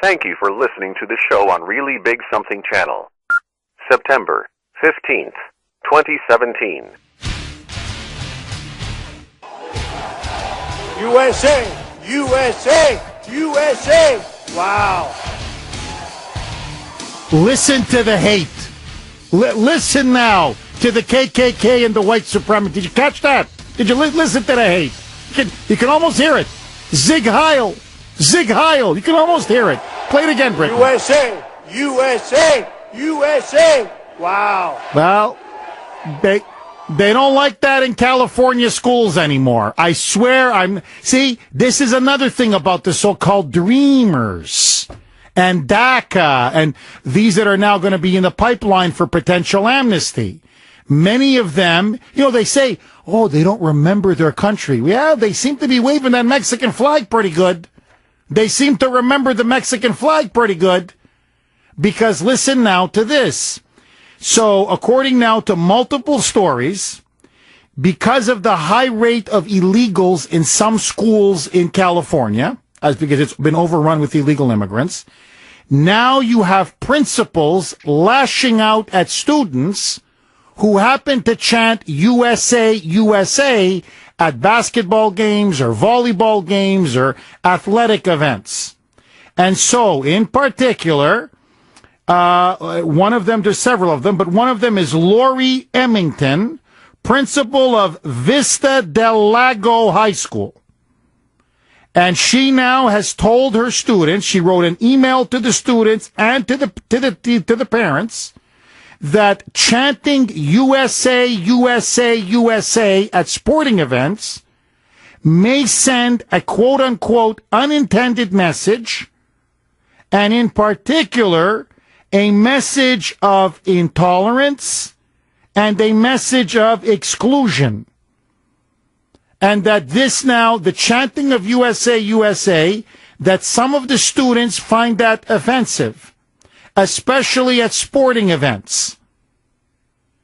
Thank you for listening to the show on Really Big Something Channel. September 15th, 2017. USA! USA! USA! Wow. Listen to the hate. Listen now to the KKK and the white supremacy. Did you catch that? Did you listen to the hate? You can almost hear it. Zig Heil. Zig Heil. You can almost hear it. Play it again, Britain. USA! USA! USA! Wow. Well, they don't like that in California schools anymore. I swear see, this is another thing about the so-called dreamers and DACA and these that are now going to be in the pipeline for potential amnesty. Many of them, they say, oh, they don't remember their country. Yeah, they seem to be waving that Mexican flag pretty good. They seem to remember the Mexican flag pretty good. Because listen now to this. So, according now to multiple stories, because of the high rate of illegals in some schools in California, because it's been overrun with illegal immigrants, now you have principals lashing out at students who happen to chant USA, USA at basketball games or volleyball games or athletic events. And so, in particular, one of them, there's several of them, but one of them is Lori Emmington, principal of Vista del Lago High School. And she now has told her students, she wrote an email to the students and to the parents, that chanting USA, USA, USA at sporting events may send a quote-unquote unintended message, and in particular, a message of intolerance and a message of exclusion. And that this now, the chanting of USA, USA, that some of the students find that offensive, especially at sporting events.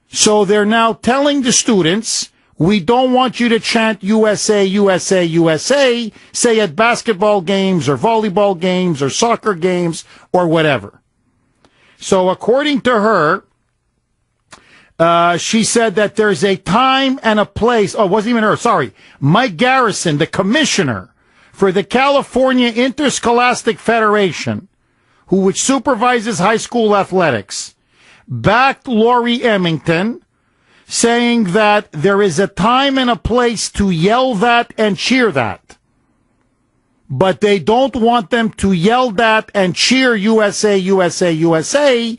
So they're now telling the students, we don't want you to chant USA, USA, USA, say at basketball games or volleyball games or soccer games or whatever. So according to her, she said that there's a time and a place. Oh, it wasn't even her. Sorry. Mike Garrison, the commissioner for the California Interscholastic Federation, which supervises high school athletics, backed Lori Emmington, saying that there is a time and a place to yell that and cheer that. But they don't want them to yell that and cheer USA, USA, USA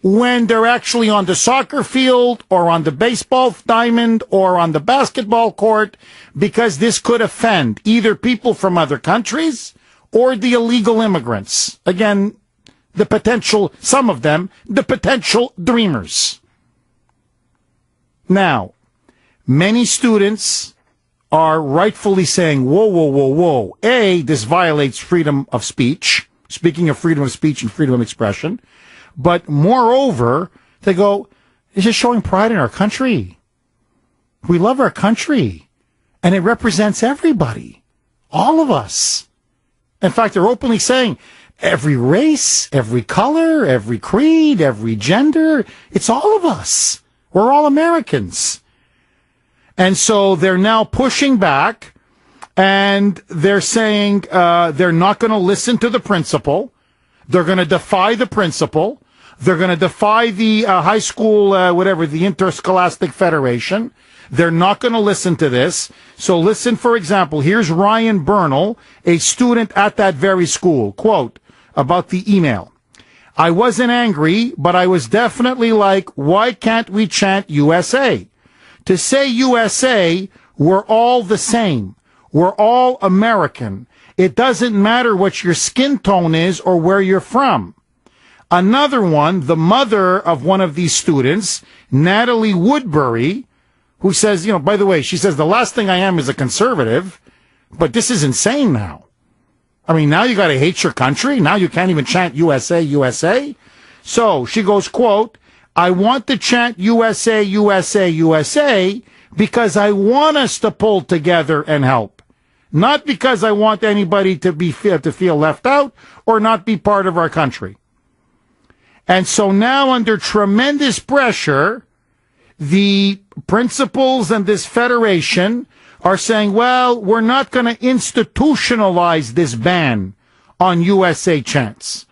when they're actually on the soccer field or on the baseball diamond or on the basketball court, because this could offend either people from other countries or the illegal immigrants. Again, the potential, some of them, the potential dreamers. Now, many students are rightfully saying, whoa, whoa, whoa, whoa. A, this violates freedom of speech. Speaking of freedom of speech and freedom of expression. But moreover, they go, it's just showing pride in our country. We love our country. And it represents everybody. All of us. In fact, they're openly saying, every race, every color, every creed, every gender, it's all of us. We're all Americans. And so they're now pushing back, and they're saying they're not going to listen to the principal. They're going to defy the principal. They're going to defy the high school, the Interscholastic Federation. They're not going to listen to this. So listen, for example, here's Ryan Bernal, a student at that very school. Quote, about the email. I wasn't angry, but I was definitely like, why can't we chant USA? To say USA, we're all the same. We're all American. It doesn't matter what your skin tone is or where you're from. Another one, the mother of one of these students, Natalie Woodbury, who says, by the way, she says, the last thing I am is a conservative, but this is insane now. I mean, now you got to hate your country. Now you can't even chant USA, USA. So she goes, quote, I want to chant USA, USA, USA because I want us to pull together and help. Not because I want anybody to feel left out or not be part of our country. And so now, under tremendous pressure, the principals and this federation are saying, well, we're not going to institutionalize this ban on USA chants.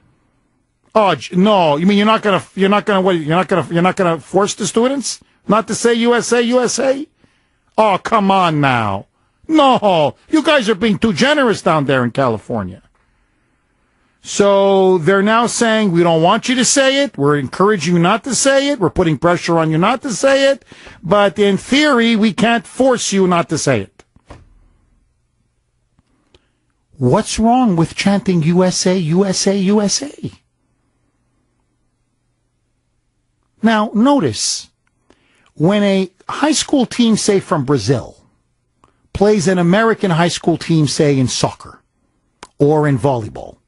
Oh no! You mean you're not going to force the students not to say USA, USA? Oh, come on now! No, you guys are being too generous down there in California. So they're now saying, we don't want you to say it. We're encouraging you not to say it. We're putting pressure on you not to say it. But in theory, we can't force you not to say it. What's wrong with chanting USA, USA, USA? Now, notice, when a high school team, say from Brazil, plays an American high school team, say in soccer or in volleyball,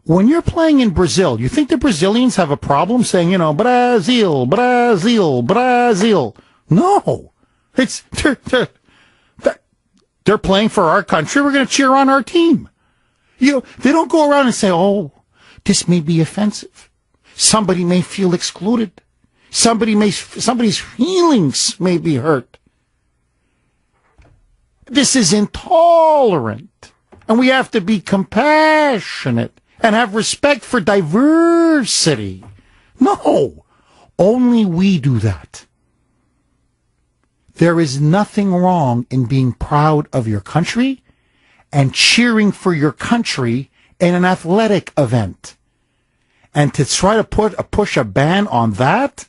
when you're playing in Brazil, you think the Brazilians have a problem saying, Brazil, Brazil, Brazil? No. They're playing for our country. We're going to cheer on our team. They don't go around and say, oh, this may be offensive. Somebody may feel excluded. Somebody's feelings may be hurt. This is intolerant. And we have to be compassionate and have respect for diversity. No, only we do that. There is nothing wrong in being proud of your country and cheering for your country in an athletic event. And to try to push a ban on that,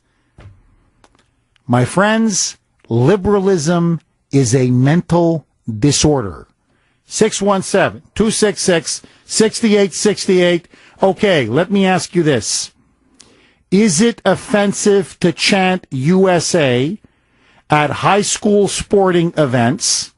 my friends, liberalism is a mental disorder. 617-266-6868. Okay, let me ask you this. Is it offensive to chant USA at high school sporting events?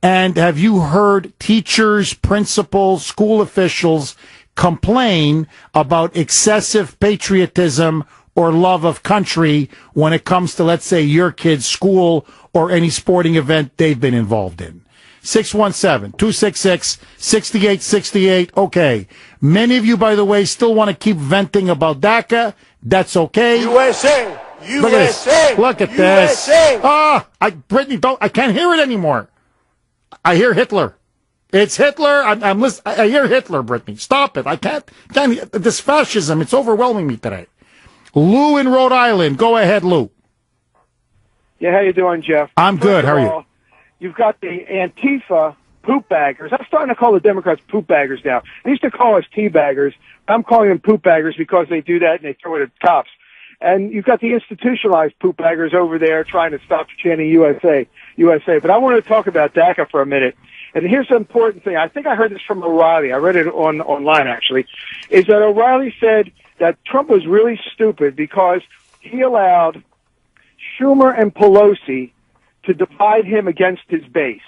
And have you heard teachers, principals, school officials complain about excessive patriotism or love of country when it comes to, let's say, your kid's school or any sporting event they've been involved in? 617-266-6868. Okay. Many of you, by the way, still want to keep venting about DACA. That's okay. USA! USA! Look at this. Brittany, I can't hear it anymore. I hear Hitler. It's Hitler. I'm listening. I hear Hitler, Brittany. Stop it. I can't, this fascism, it's overwhelming me today. Lou in Rhode Island. Go ahead, Lou. Yeah, how you doing, Jeff? I'm good. How are you? You've got the Antifa poop baggers. I'm starting to call the Democrats poop baggers now. They used to call us tea baggers. I'm calling them poop baggers because they do that and they throw it at cops. And you've got the institutionalized poop baggers over there trying to stop chanting USA, USA. But I want to talk about DACA for a minute. And here's the important thing. I think I heard this from O'Reilly. I read it online, actually. Is that O'Reilly said that Trump was really stupid because he allowed Schumer and Pelosi to divide him against his base.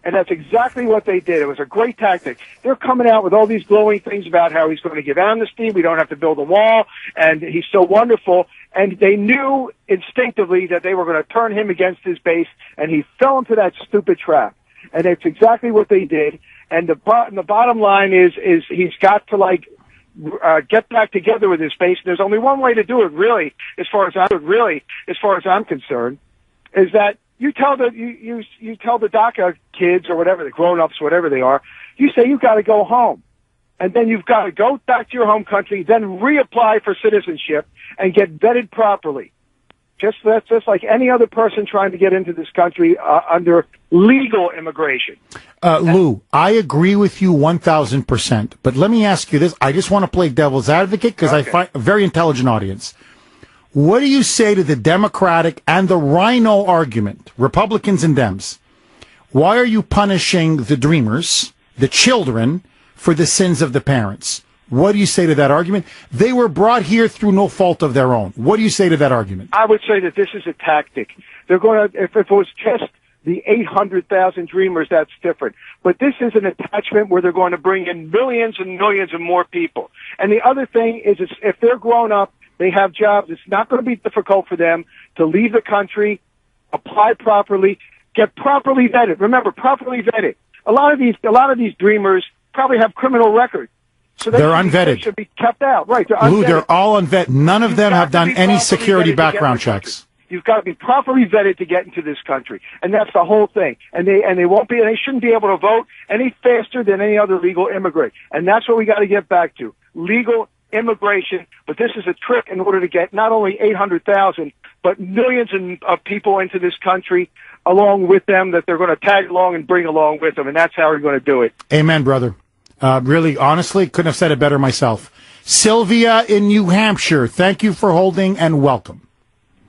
And that's exactly what they did. It was a great tactic. They're coming out with all these glowing things about how he's going to give amnesty, we don't have to build a wall, and he's so wonderful. And they knew instinctively that they were going to turn him against his base, and he fell into that stupid trap. And that's exactly what they did. And the bottom line is he's got to get back together with his base. There's only one way to do it, really, as far as I'm concerned, is that you tell the DACA kids or whatever, the grown-ups, whatever they are, you say you've got to go home. And then you've got to go back to your home country, then reapply for citizenship and get vetted properly. That's just like any other person trying to get into this country under legal immigration. Lou, I agree with you 1,000%. But let me ask you this. I just want to play devil's advocate because I find a very intelligent audience. What do you say to the Democratic and the Rhino argument, Republicans and Dems? Why are you punishing the dreamers, the children, for the sins of the parents? What do you say to that argument? They were brought here through no fault of their own. What do you say to that argument? I would say that this is a tactic. They're going to, if it was just the 800,000 dreamers, that's different. But this is an attachment where they're going to bring in millions and millions of more people. And the other thing is, if they're grown up, they have jobs, it's not going to be difficult for them to leave the country, apply properly, get properly vetted. Remember, properly vetted. A lot of these dreamers probably have criminal records. So they're unvetted. They should be kept out. Right. Lou, they're all unvetted. None of them have done any security background checks. You've got to be properly vetted to get into this country. And that's the whole thing. And they shouldn't be able to vote any faster than any other legal immigrant. And that's what we got to get back to. Legal immigration. But this is a trick in order to get not only 800,000, but millions of people into this country along with them that they're going to tag along and bring along with them. And that's how we're going to do it. Amen, brother. Really, honestly, couldn't have said it better myself. Sylvia in New Hampshire, thank you for holding and welcome.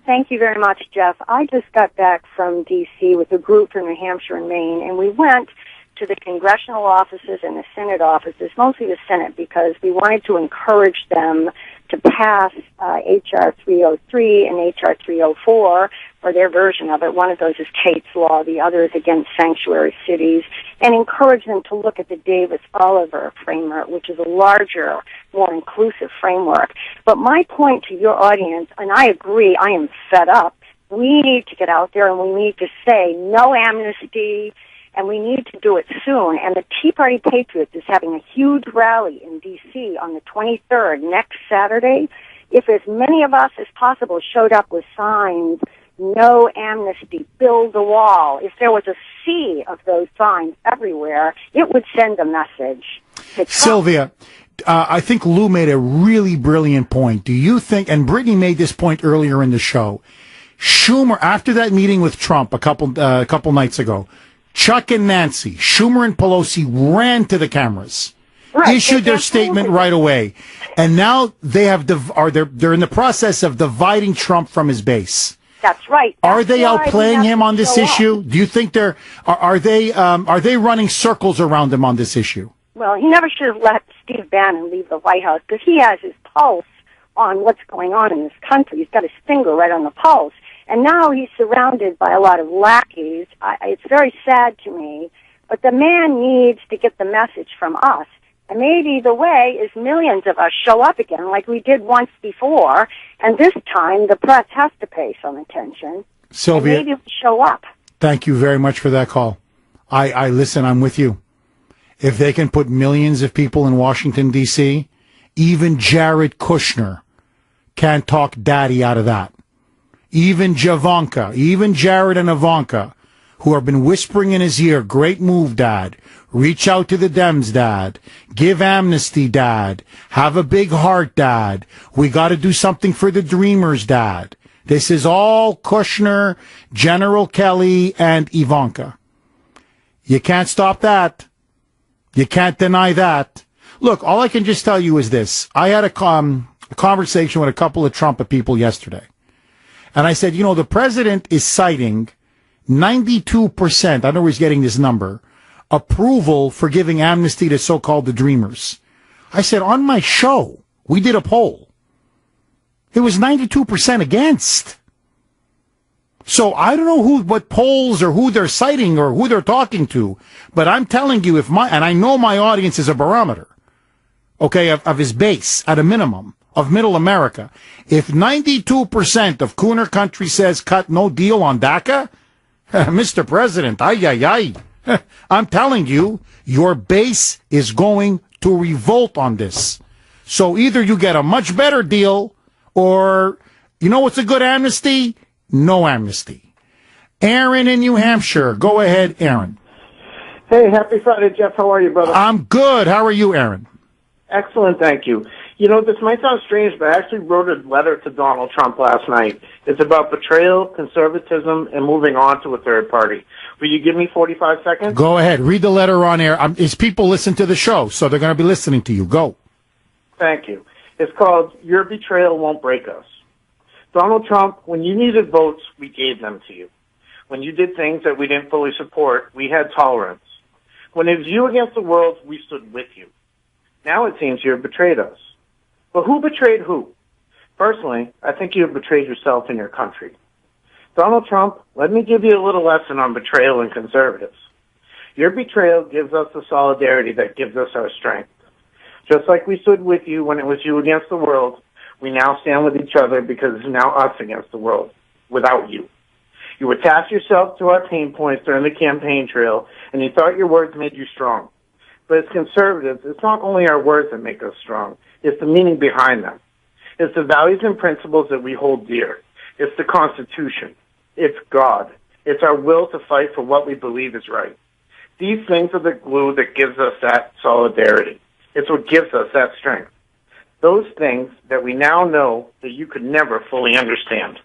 Thank you very much, Jeff. I just got back from D.C. with a group from New Hampshire and Maine, and we went to the congressional offices and the Senate offices, mostly the Senate, because we wanted to encourage them to pass H.R. 303 and H.R. 304, or their version of it. One of those is Tate's Law, the other is against sanctuary cities, and encourage them to look at the Davis-Oliver framework, which is a larger, more inclusive framework. But my point to your audience, and I agree, I am fed up, we need to get out there and we need to say no amnesty, and we need to do it soon. And the Tea Party Patriots is having a huge rally in D.C. on the 23rd, next Saturday. If as many of us as possible showed up with signs, no amnesty, build the wall, if there was a sea of those signs everywhere, it would send a message. Sylvia, I think Lou made a really brilliant point. Do you think, and Brittany made this point earlier in the show, Schumer, after that meeting with Trump a couple nights ago, Chuck and Nancy, Schumer and Pelosi ran to the cameras, issued their statement right away, and now they're in the process of dividing Trump from his base. That's right. Are they outplaying him on this issue? Do you think are they running circles around him on this issue? Well, he never should have let Steve Bannon leave the White House because he has his pulse on what's going on in this country. He's got his finger right on the pulse. And now he's surrounded by a lot of lackeys. It's very sad to me, but the man needs to get the message from us. And maybe the way is millions of us show up again like we did once before, and this time the press has to pay some attention. Sylvia, maybe we show up. Thank you very much for that call. I listen, I'm with you. If they can put millions of people in Washington, D.C., even Jared Kushner can't talk daddy out of that. Even Javanka, even Jared and Ivanka, who have been whispering in his ear, great move, Dad. Reach out to the Dems, Dad. Give amnesty, Dad. Have a big heart, Dad. We got to do something for the Dreamers, Dad. This is all Kushner, General Kelly, and Ivanka. You can't stop that. You can't deny that. Look, all I can just tell you is this. I had a conversation with a couple of Trump people yesterday. And I said, the president is citing 92%, I know he's getting this number, approval for giving amnesty to so-called the Dreamers. I said, on my show, we did a poll. It was 92% against. So I don't know what polls or who they're citing or who they're talking to, but I'm telling you, and I know my audience is a barometer, okay, of his base at a minimum, of middle America. If 92% of Kuhner country says cut no deal on DACA, Mr. President, I'm telling you, your base is going to revolt on this. So either you get a much better deal or, what's a good amnesty? No amnesty. Aaron in New Hampshire. Go ahead, Aaron. Hey, happy Friday, Jeff. How are you, brother? I'm good. How are you, Aaron? Excellent, thank you. This might sound strange, but I actually wrote a letter to Donald Trump last night. It's about betrayal, conservatism, and moving on to a third party. Will you give me 45 seconds? Go ahead. Read the letter on air. People listen to the show, so they're going to be listening to you. Go. Thank you. It's called Your Betrayal Won't Break Us. Donald Trump, when you needed votes, we gave them to you. When you did things that we didn't fully support, we had tolerance. When it was you against the world, we stood with you. Now it seems you have betrayed us. But who betrayed who? Personally, I think you have betrayed yourself and your country. Donald Trump, let me give you a little lesson on betrayal and conservatives. Your betrayal gives us the solidarity that gives us our strength. Just like we stood with you when it was you against the world, we now stand with each other because it's now us against the world, without you. You attached yourself to our pain points during the campaign trail, and you thought your words made you strong. But as conservatives, it's not only our words that make us strong. It's the meaning behind them. It's the values and principles that we hold dear. It's the Constitution. It's God. It's our will to fight for what we believe is right. These things are the glue that gives us that solidarity. It's what gives us that strength. Those things that we now know that you could never fully understand.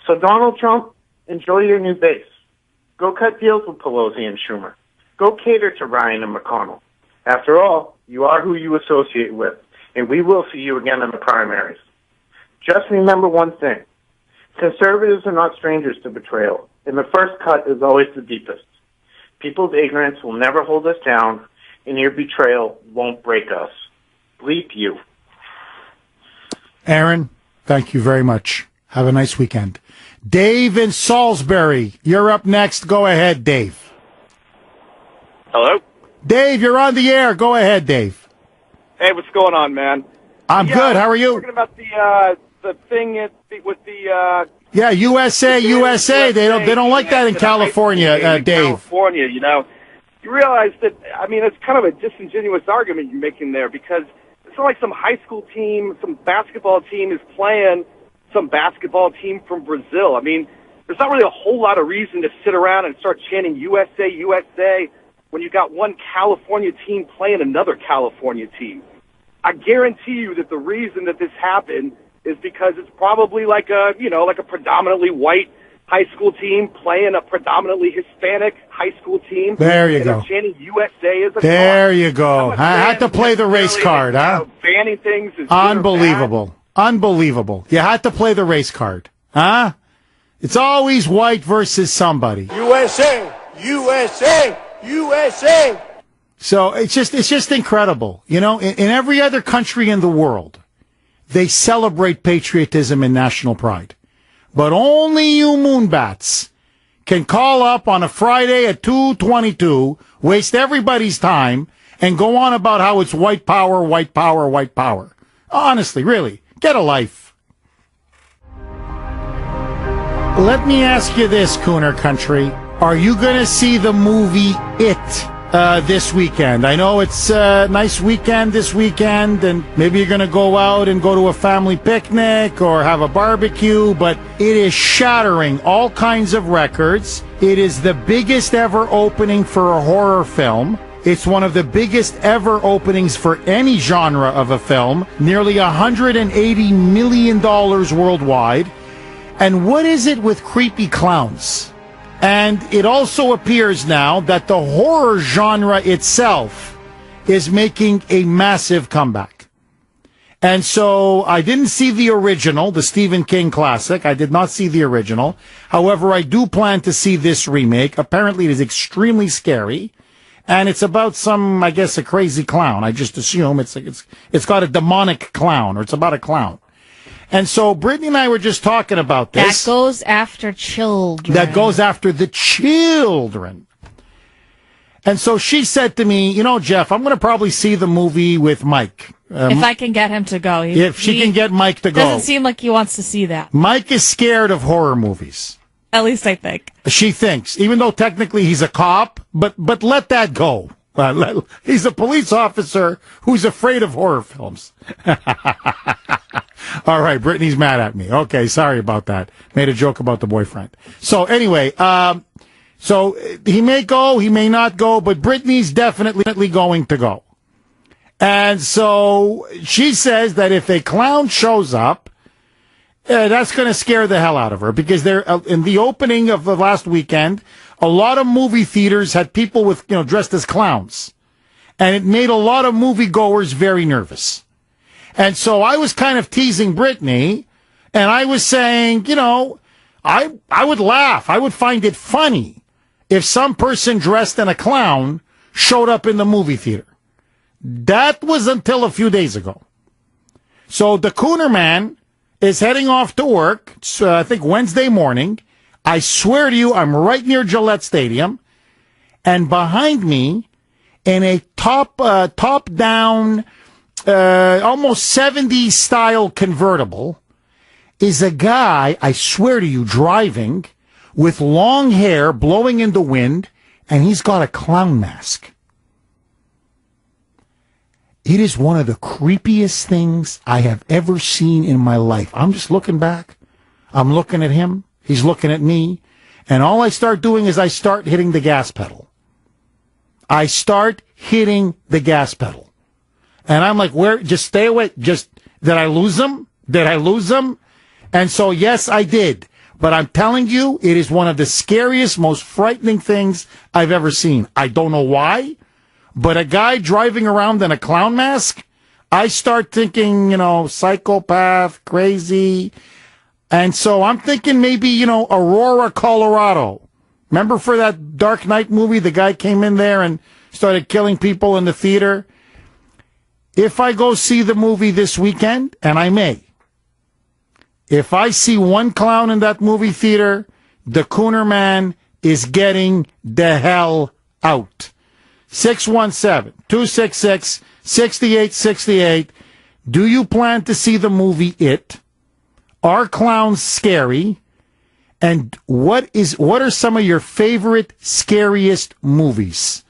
So Donald Trump, enjoy your new base. Go cut deals with Pelosi and Schumer. Go cater to Ryan and McConnell. After all, you are who you associate with, and we will see you again in the primaries. Just remember one thing. Conservatives are not strangers to betrayal, and the first cut is always the deepest. People's ignorance will never hold us down, and your betrayal won't break us. Bleep you. Aaron, thank you very much. Have a nice weekend. Dave in Salisbury, you're up next. Go ahead, Dave. Hello? Dave, you're on the air. Go ahead, Dave. Hey, what's going on, man? I'm good. How are you? Talking about the thing with the Yeah, USA. They don't like that in California, Dave. California, you realize that, I mean, it's kind of a disingenuous argument you're making there, because it's not like some high school team, some basketball team is playing some basketball team from Brazil. I mean, there's not really a whole lot of reason to sit around and start chanting USA, USA when you got one California team playing another California team. I guarantee you that the reason that this happened is because it's probably like a predominantly white high school team playing a predominantly Hispanic high school team. There you go. Chanting USA as a There cause. you go. I had to play the race card, huh? Banning things is unbelievable. Unbelievable. You had to play the race card, huh? It's always white versus somebody. USA, USA, USA. So it's just incredible. In every other country in the world, they celebrate patriotism and national pride. But only you moonbats can call up on a Friday at 2:22, waste everybody's time, and go on about how it's white power, white power, white power. Honestly, really, get a life. Let me ask you this, Kuhner Country. Are you going to see the movie It this weekend? I know it's a nice weekend this weekend, and maybe you're going to go out and go to a family picnic or have a barbecue, but it is shattering all kinds of records. It is the biggest ever opening for a horror film. It's one of the biggest ever openings for any genre of a film, nearly $180 million worldwide. And what is it with creepy clowns? And it also appears now that the horror genre itself is making a massive comeback. And so I didn't see the original, the Stephen King classic. I did not see the original. However, I do plan to see this remake. Apparently it is extremely scary. And it's about some, I guess, a crazy clown. I just assume it's got a demonic clown, or it's about a clown. And so Brittany and I were just talking about this. That goes after children. That goes after the children. And so she said to me, Jeff, I'm going to probably see the movie with Mike. If I can get him to go. If she can get Mike to go. Doesn't seem like he wants to see that. Mike is scared of horror movies. At least I think. She thinks, even though technically he's a cop, but let that go. He's a police officer who's afraid of horror films. All right, Brittany's mad at me. Okay, sorry about that. Made a joke about the boyfriend. So anyway, so he may go, he may not go, but Brittany's definitely going to go. And so she says that if a clown shows up, that's going to scare the hell out of her, because they're in the opening of the last weekend, a lot of movie theaters had people with, dressed as clowns, and it made a lot of moviegoers very nervous. And so I was kind of teasing Brittany, and I was saying, I would laugh. I would find it funny if some person dressed in a clown showed up in the movie theater. That was until a few days ago. So the Kuhner man is heading off to work, I think Wednesday morning. I swear to you, I'm right near Gillette Stadium, and behind me, in a top-down, almost 70s style convertible, is a guy, I swear to you, driving with long hair blowing in the wind, and he's got a clown mask. It is one of the creepiest things I have ever seen in my life. I'm just looking back. I'm looking at him. He's looking at me. And all I start doing is I start hitting the gas pedal. I start hitting the gas pedal. And I'm like, where? Just stay away. Did I lose him? Did I lose him? And so, yes, I did. But I'm telling you, it is one of the scariest, most frightening things I've ever seen. I don't know why. But a guy driving around in a clown mask, I start thinking, psychopath, crazy. And so I'm thinking maybe, Aurora, Colorado. Remember for that Dark Knight movie, the guy came in there and started killing people in the theater? If I go see the movie this weekend, and I may, if I see one clown in that movie theater, the Kuhner man is getting the hell out. 617-266-6868. Do you plan to see the movie It? Are clowns scary? And what are some of your favorite, scariest movies?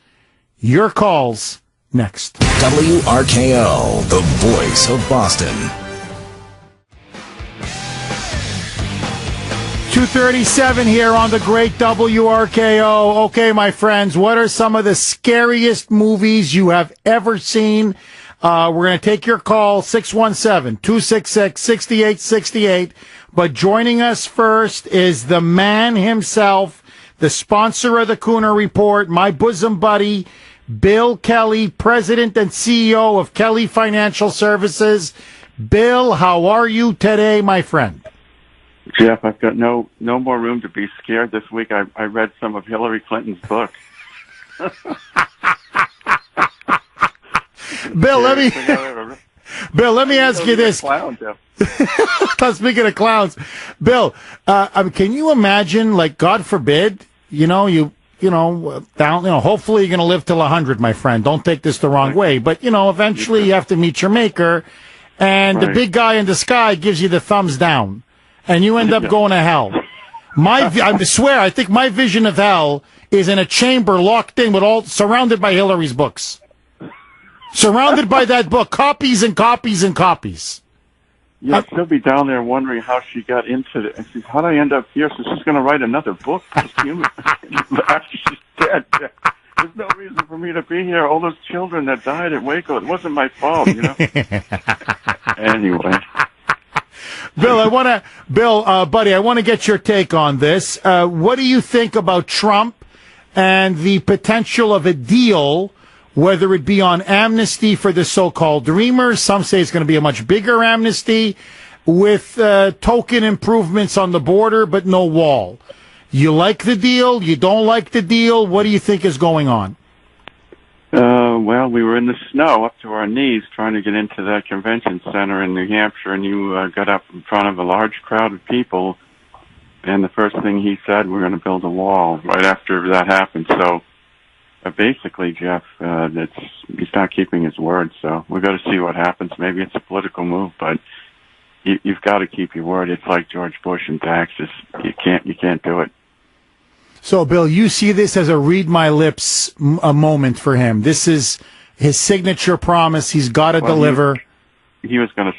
Your calls next. WRKO, the voice of Boston. 2:37 here on the great WRKO. Okay, my friends, what are some of the scariest movies you have ever seen? We're going to take your call, 617-266-6868. But joining us first is the man himself, the sponsor of the Kuhner Report, my bosom buddy, Bill Kelly, President and CEO of Kelly Financial Services. Bill, how are you today, my friend? Jeff, I've got no more room to be scared this week. I read some of Hillary Clinton's book. Bill, let me ask you this. Clown, Jeff. Speaking of clowns, Bill, can you imagine, like, God forbid, hopefully you're going to live till 100, my friend. Don't take this the wrong way, but eventually you have to meet your maker, and the big guy in the sky gives you the thumbs down. And you end up going to hell. I swear, I think my vision of hell is in a chamber locked in surrounded by Hillary's books. Surrounded by that book. Copies and copies and copies. Yeah, she'll be down there wondering how she got into it. And she's, how did I end up here? So she's going to write another book after she's dead. There's no reason for me to be here. All those children that died at Waco, it wasn't my fault, Anyway. Bill, buddy, I want to get your take on this. What do you think about Trump and the potential of a deal, whether it be on amnesty for the so-called Dreamers? Some say it's going to be a much bigger amnesty with token improvements on the border, but no wall. You like the deal? You don't like the deal? What do you think is going on? Well, we were in the snow up to our knees trying to get into that convention center in New Hampshire, and you got up in front of a large crowd of people, and the first thing he said, we're going to build a wall right after that happened. So basically, Jeff, he's not keeping his word, so we've got to see what happens. Maybe it's a political move, but you've got to keep your word. It's like George Bush and taxes. You can't do it. So, Bill, you see this as a read my lips a moment for him. This is his signature promise. He's got to deliver. He was going to,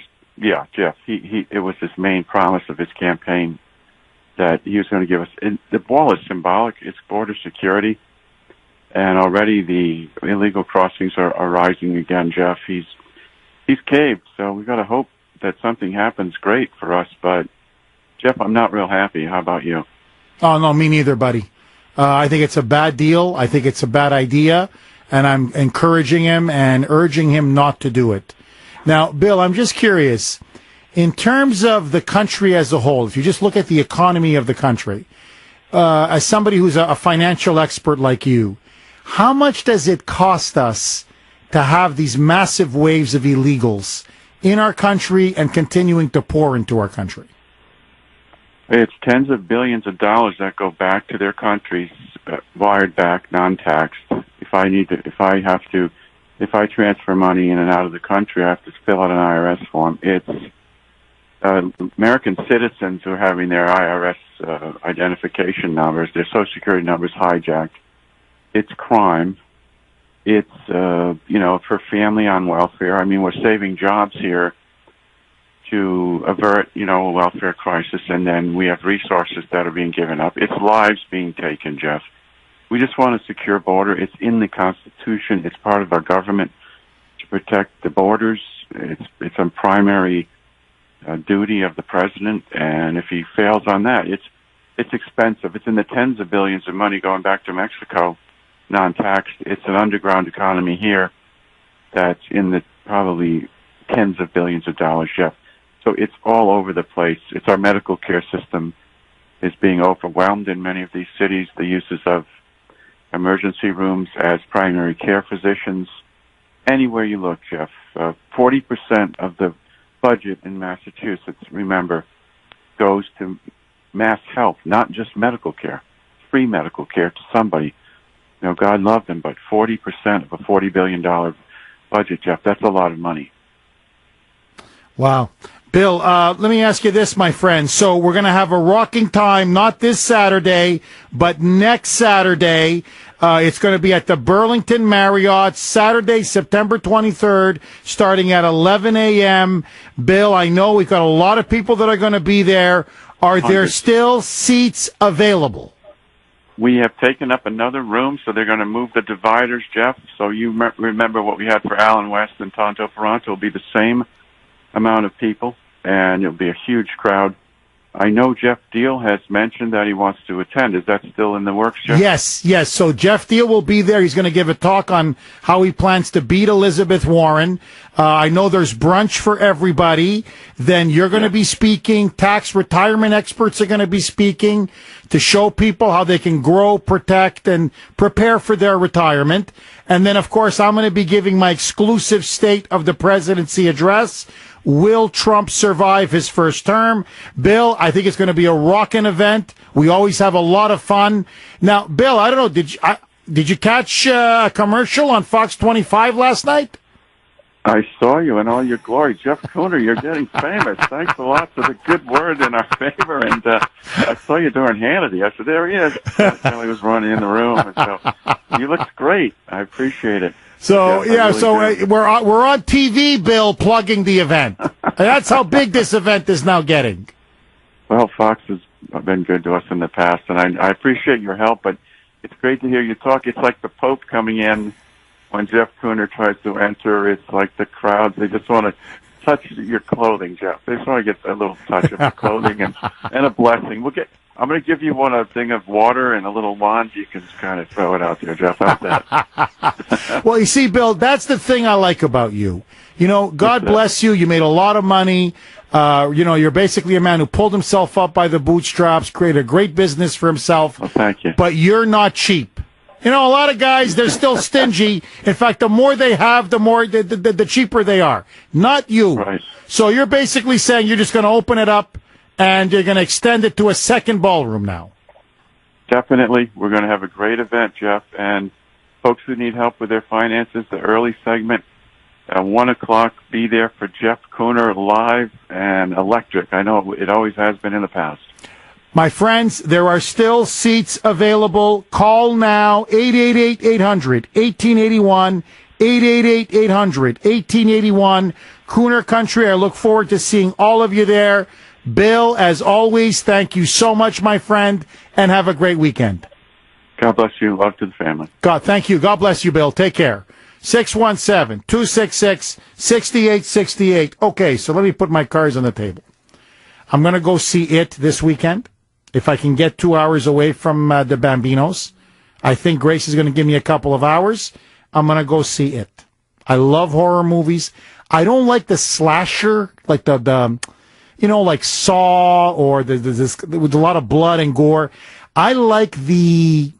Jeff. It was his main promise of his campaign that he was going to give us. The wall is symbolic. It's border security, and already the illegal crossings are rising again. Jeff, he's caved. So we got to hope that something happens great for us. But Jeff, I'm not real happy. How about you? Oh no, me neither, buddy. I think it's a bad deal. I think it's a bad idea, and I'm encouraging him and urging him not to do it. Now, Bill, I'm just curious, in terms of the country as a whole, if you just look at the economy of the country, as somebody who's a financial expert like you, how much does it cost us to have these massive waves of illegals in our country and continuing to pour into our country? It's tens of billions of dollars that go back to their countries, wired back, non-taxed. If I transfer money in and out of the country, I have to fill out an IRS form. American citizens who are having their IRS identification numbers, their Social Security numbers hijacked. It's crime. It's, for family on welfare. I mean, we're saving jobs here to avert, a welfare crisis, and then we have resources that are being given up. It's lives being taken, Jeff. We just want a secure border. It's in the Constitution. It's part of our government to protect the borders. It's a primary duty of the president, and if he fails on that, it's expensive. It's in the tens of billions of money going back to Mexico, non-taxed. It's an underground economy here that's in the probably tens of billions of dollars, Jeff. So it's all over the place. It's our medical care system is being overwhelmed in many of these cities. The uses of emergency rooms as primary care physicians. Anywhere you look, Jeff, 40% of the budget in Massachusetts, remember, goes to mass health, not just medical care, free medical care to somebody. God love them, but 40% of a $40 billion budget, Jeff, that's a lot of money. Wow. Bill, let me ask you this, my friend. So we're going to have a rocking time, not this Saturday, but next Saturday. It's going to be at the Burlington Marriott, Saturday, September 23rd, starting at 11 a.m. Bill, I know we've got a lot of people that are going to be there. Are there still seats available? We have taken up another room, so they're going to move the dividers, Jeff. So you remember what we had for Allen West and Tonto Ferranto will be the same amount of people, and it'll be a huge crowd. I know Jeff Deal has mentioned that he wants to attend. Is that still in the works, Jeff? Yes. So Jeff Deal will be there. He's going to give a talk on how he plans to beat Elizabeth Warren. I know there's brunch for everybody. Then you're going to be speaking. Tax retirement experts are going to be speaking to show people how they can grow, protect, and prepare for their retirement. And then, of course, I'm going to be giving my exclusive State of the Presidency address. Will Trump survive his first term? Bill, I think it's going to be a rocking event. We always have a lot of fun. Now, Bill, I don't know, did you catch a commercial on Fox 25 last night? I saw you in all your glory. Jeff Kuhner, you're getting famous. Thanks a lot for the good word in our favor. And I saw you during Hannity. I said, there he is. Kelly was running in the room. And so you looked great. I appreciate it. So, we're on TV, Bill, plugging the event. That's how big this event is now getting. Well, Fox has been good to us in the past, and I appreciate your help, but it's great to hear you talk. It's like the Pope coming in when Jeff Kuhner tries to enter. It's like the crowds, they just want to touch your clothing, Jeff. They just want to get a little touch of your clothing and a blessing. I'm going to give you a thing of water and a little wand. You can kind of throw it out there, Jeff. How's that? Well, you see, Bill, that's the thing I like about you. God bless you. You made a lot of money. You're basically a man who pulled himself up by the bootstraps, created a great business for himself. Well, thank you. But you're not cheap. A lot of guys, they're still stingy. In fact, the more they have, the more the cheaper they are. Not you. Right. So you're basically saying you're just going to open it up and you're going to extend it to a second ballroom now. Definitely. We're going to have a great event, Jeff. And folks who need help with their finances, the early segment, at 1 o'clock, be there for Jeff Kuhner live and electric. I know it always has been in the past. My friends, there are still seats available. Call now, 888-800-1881, 888-800-1881. Kuhner Country, I look forward to seeing all of you there. Bill, as always, thank you so much, my friend, and have a great weekend. God bless you. Love to the family. Thank you. God bless you, Bill. Take care. 617-266-6868. Okay, so let me put my cards on the table. I'm going to go see it this weekend. If I can get 2 hours away from the Bambinos. I think Grace is going to give me a couple of hours. I'm going to go see it. I love horror movies. I don't like the slasher, like the like Saw or this with a lot of blood and gore. I like the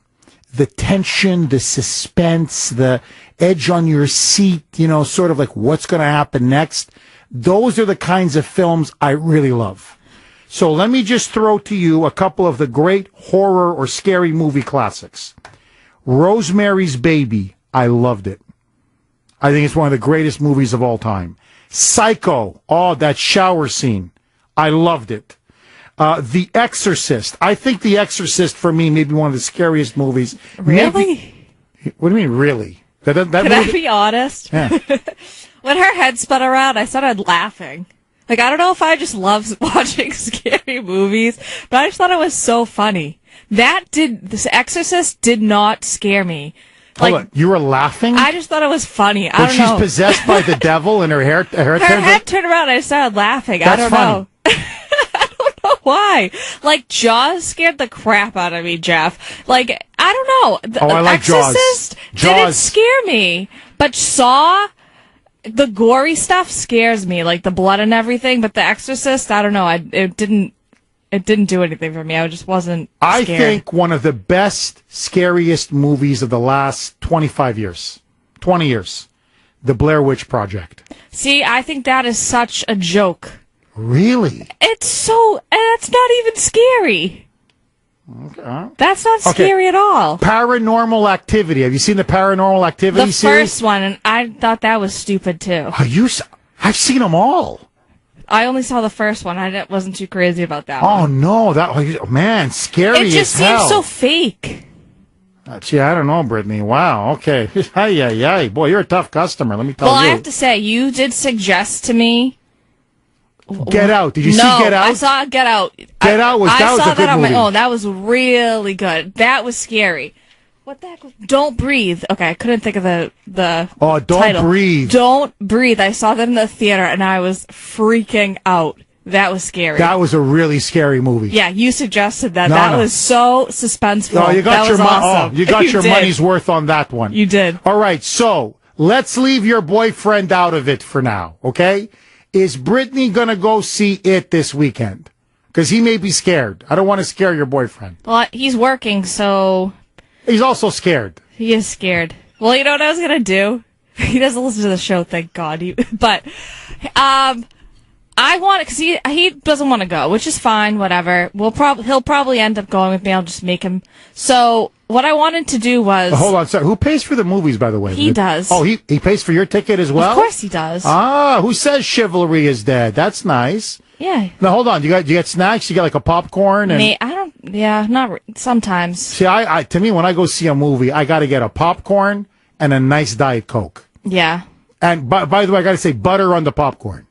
tension, the suspense, the edge on your seat, sort of like what's going to happen next. Those are the kinds of films I really love. So let me just throw to you a couple of the great horror or scary movie classics. Rosemary's Baby, I loved it. I think it's one of the greatest movies of all time. Psycho, that shower scene. I loved it. The Exorcist. I think The Exorcist, for me, may be one of the scariest movies. Really? What do you mean, really? That Can I be honest? Yeah. When her head spun around, I started laughing. Like, I don't know if I just love watching scary movies, but I just thought it was so funny. This Exorcist did not scare me. Like, hold on. You were laughing? I just thought it was funny. I When don't know. she's possessed by the devil and her Her head turned around and I started laughing. That's I don't funny. know. I don't know why. Like, Jaws scared the crap out of me, Jeff. Like, I don't know. I like Exorcist Jaws. didn't scare me, but Saw, the gory stuff scares me, like the blood and everything. But The Exorcist, I don't know. It didn't do anything for me. I just wasn't scared. I think one of the best, scariest movies of the last 25 years, 20 years, The Blair Witch Project. See, I think that is such a joke. Really? It's not even scary. Okay. That's not scary at all. Paranormal Activity. Have you seen the Paranormal Activity The series? first one, and I thought that was stupid too. I've seen them all. I only saw the first one. I wasn't too crazy about that one. Oh no, man, scary It just as hell. seems so fake. Gee, I don't know, Brittany. Wow, okay. Ay. Boy, you're a tough customer, let me tell Well, you. I have to say, you did suggest to me. Get Out. Did you see Get Out? I saw Get Out. Get Out was I that was saw a good that on movie. my own. That was really good. That was scary. What the heck was Don't Breathe. Okay, I couldn't think of the Oh, Don't title. Breathe. Don't Breathe. I saw that in the theater, and I was freaking out. That was scary. That was a really scary movie. Yeah, you suggested that. No, that no. was so suspenseful. Oh, you got that your was awesome. you got your did. money's worth on that one. You did. All right, so let's leave your boyfriend out of it for now, okay? Is Brittany going to go see it this weekend? Because he may be scared. I don't want to scare your boyfriend. Well, he's working, so He's also scared. he is scared. Well, you know what I was gonna do? He doesn't listen to the show, thank God. But I want it because he doesn't want to go, which is fine. Whatever. He'll probably end up going with me. I'll just make him. So what I wanted to do was Hold on, sorry. Who pays for the movies, by the way? He does. Oh, he pays for your ticket as well? Of course he does. Ah, who says chivalry is dead? That's nice. Yeah. Now, hold on. You get snacks? You get like a popcorn? And Me, I don't. Yeah, sometimes. See, to me, when I go see a movie, I got to get a popcorn and a nice Diet Coke. Yeah. And by the way, I got to say butter on the popcorn.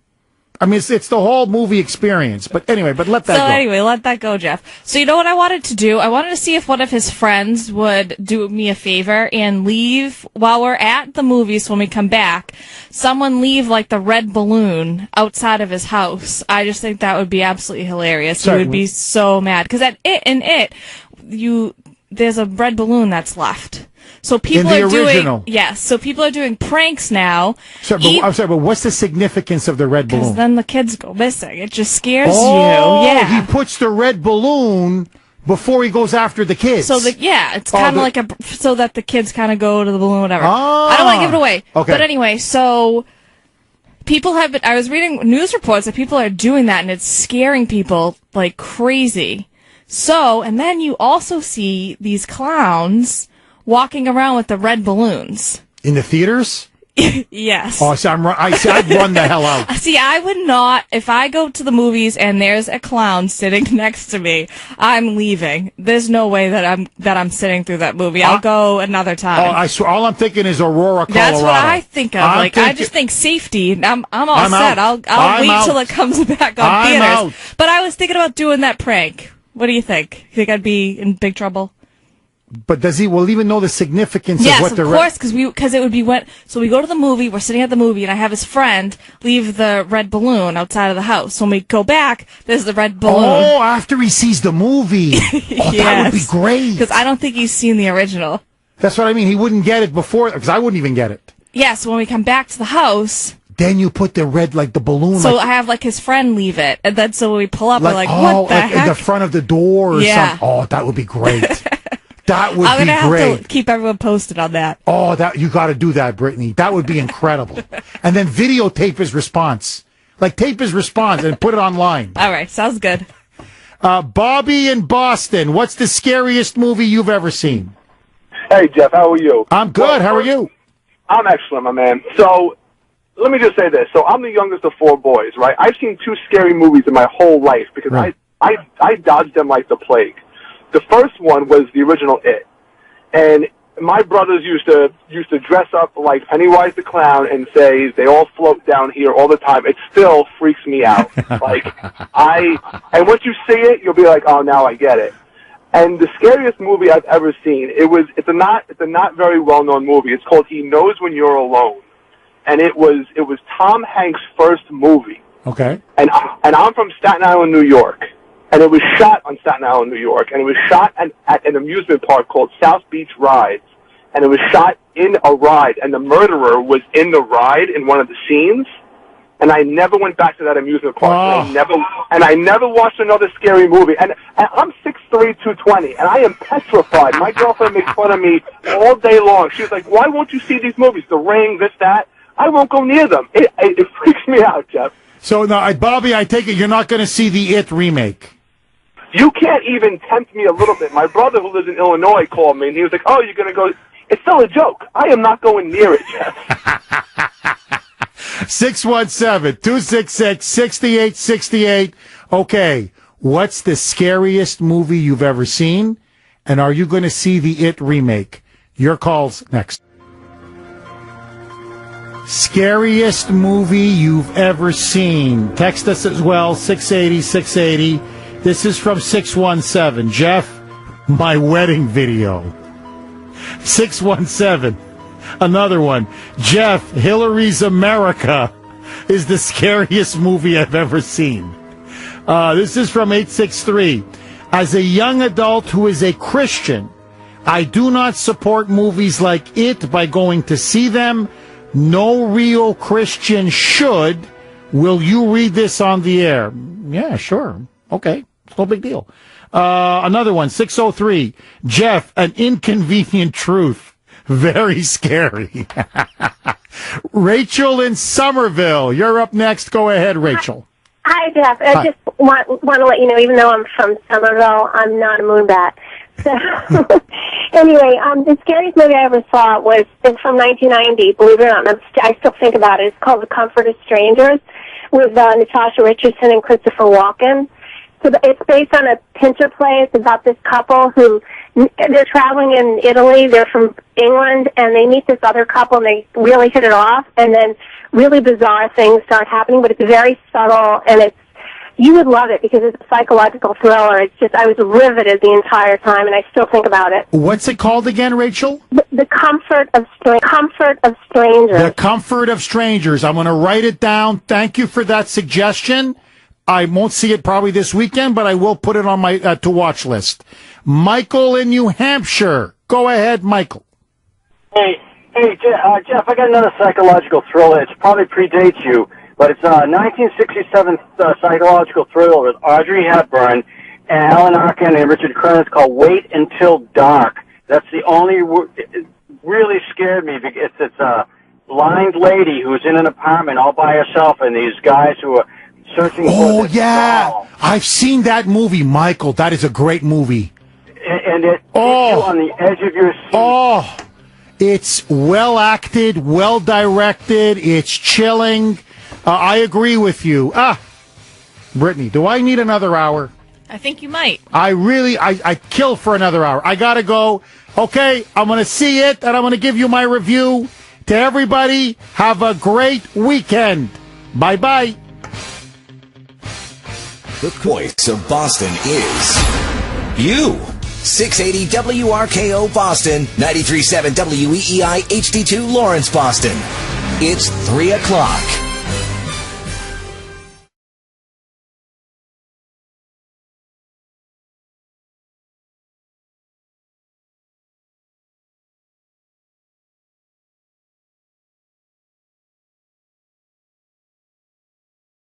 I mean, it's the whole movie experience. But anyway, let that go. So anyway, let that go, Jeff. So you know what I wanted to do? I wanted to see if one of his friends would do me a favor and leave while we're at the movies when we come back. Someone leave like the red balloon outside of his house. I just think that would be absolutely hilarious. Sorry, He would be so mad because there's a red balloon that's left. So people In the are original. doing So people are doing pranks now. I'm sorry, but what's the significance of the red Because balloon? then the kids go missing. It just scares Oh, you. Yeah. he puts the red balloon before he goes after the kids. So it's kind of like so that the kids kind of go to the balloon, whatever. I don't want to give it away. Okay. But anyway, so I was reading news reports that people are doing that and it's scaring people like crazy. So, and then you also see these clowns walking around with the red balloons. In the theaters? Yes. Oh, so I'd run the hell out. See, I would not, if I go to the movies and there's a clown sitting next to me, I'm leaving. There's no way that I'm sitting through that movie. I'll go another time. Oh, I swear, all I'm thinking is Aurora, Colorado. That's what I think of. I just think safety. I'm all set. out. I'll wait out. till it comes back on I'm theaters. out. But I was thinking about doing that prank. What do you think? You think I'd be in big trouble? But will even know the significance of Yes, what the of course, because it would be so we go to the movie, we're sitting at the movie, and I have his friend leave the red balloon outside of the house. When we go back, there's the red balloon. Oh, after he sees the movie. Oh, that would be great. Because I don't think he's seen the original. That's what I mean. He wouldn't get it before, because I wouldn't even get it. Yeah, so when we come back to the house, then you put the red, like the balloon. So I have like his friend leave it, and then so when we pull up, we're like, what the heck? At the front of the door or something. Oh, that would be great. That would be great. I'm gonna have to keep everyone posted on that. Oh, you got to do that, Brittany. That would be incredible. And then videotape his response, like tape his response and put it online. All right, sounds good. Bobby in Boston, what's the scariest movie you've ever seen? Hey, Jeff, how are you? I'm good. How are you? I'm excellent, my man. So, let me just say this. So I'm the youngest of 4 boys, right? I've seen 2 scary movies in my whole life because I dodged them like the plague. The first one was the original It. And my brothers used to dress up like Pennywise the Clown and say they all float down here all the time. It still freaks me out. And once you see it, you'll be like, oh, now I get it. And the scariest movie I've ever seen, it's a not very well-known movie. It's called He Knows When You're Alone. And it was Tom Hanks' first movie. Okay. And I'm from Staten Island, New York. And it was shot on Staten Island, New York. And it was shot at an amusement park called South Beach Rides. And it was shot in a ride. And the murderer was in the ride in one of the scenes. And I never went back to that amusement park. Oh. And I never watched another scary movie. And I'm 6'3", 220, and I am petrified. My girlfriend makes fun of me all day long. She was like, why won't you see these movies? The Ring, this, that. I won't go near them. It freaks me out, Jeff. So, now, Bobby, I take it you're not going to see the It remake. You can't even tempt me a little bit. My brother, who lives in Illinois, called me, and he was like, oh, you're going to go. It's still a joke. I am not going near it, Jeff. 617-266-6868. Okay, what's the scariest movie you've ever seen? And are you going to see the It remake? Your call's next. Scariest movie you've ever seen. Text us as well, 680-680. This is from 617. Jeff, my wedding video. 617. Another one. Jeff, Hillary's America is the scariest movie I've ever seen. This is from 863. As a young adult who is a Christian, I do not support movies like It by going to see them. No real Christian should. Will you read this on the air? Yeah, sure. Okay. It's no big deal. Another one, 603. Jeff, An Inconvenient Truth. Very scary. Rachel in Somerville. You're up next. Go ahead, Rachel. Hi, Jeff. I just want to let you know, even though I'm from Somerville, I'm not a moonbat. So, anyway, the scariest movie I ever saw is from 1990, believe it or not. I still think about it. It's called The Comfort of Strangers with Natasha Richardson and Christopher Walken. So it's based on a Pinter play. It's about this couple who, they're traveling in Italy. They're from England, and they meet this other couple, and they really hit it off. And then really bizarre things start happening, but it's very subtle, and you would love it because it's a psychological thriller. It's just, I was riveted the entire time, and I still think about it. What's it called again, Rachel? The Comfort of Strangers. The Comfort of Strangers. I'm going to write it down. Thank you for that suggestion. I won't see it probably this weekend, but I will put it on my to-watch list. Michael in New Hampshire. Go ahead, Michael. Hey, Jeff, I got another psychological thriller. It probably predates you, but it's a 1967 psychological thriller with Audrey Hepburn and Alan Arkin and Richard Crenna. It's called Wait Until Dark. That's the only it really scared me because it's a blind lady who's in an apartment all by herself, and these guys who are searching for this doll. I've seen that movie, Michael. That is a great movie. And it puts you on the edge of your seat. Oh, it's well acted, well directed. It's chilling. I agree with you. Brittany, do I need another hour? I think you might. I kill for another hour. I gotta go. Okay, I'm gonna see it, and I'm gonna give you my review. To everybody, have a great weekend. Bye-bye. The voice of Boston is you. 680 WRKO Boston, 93.7 WEEI HD2 Lawrence, Boston. It's 3 o'clock.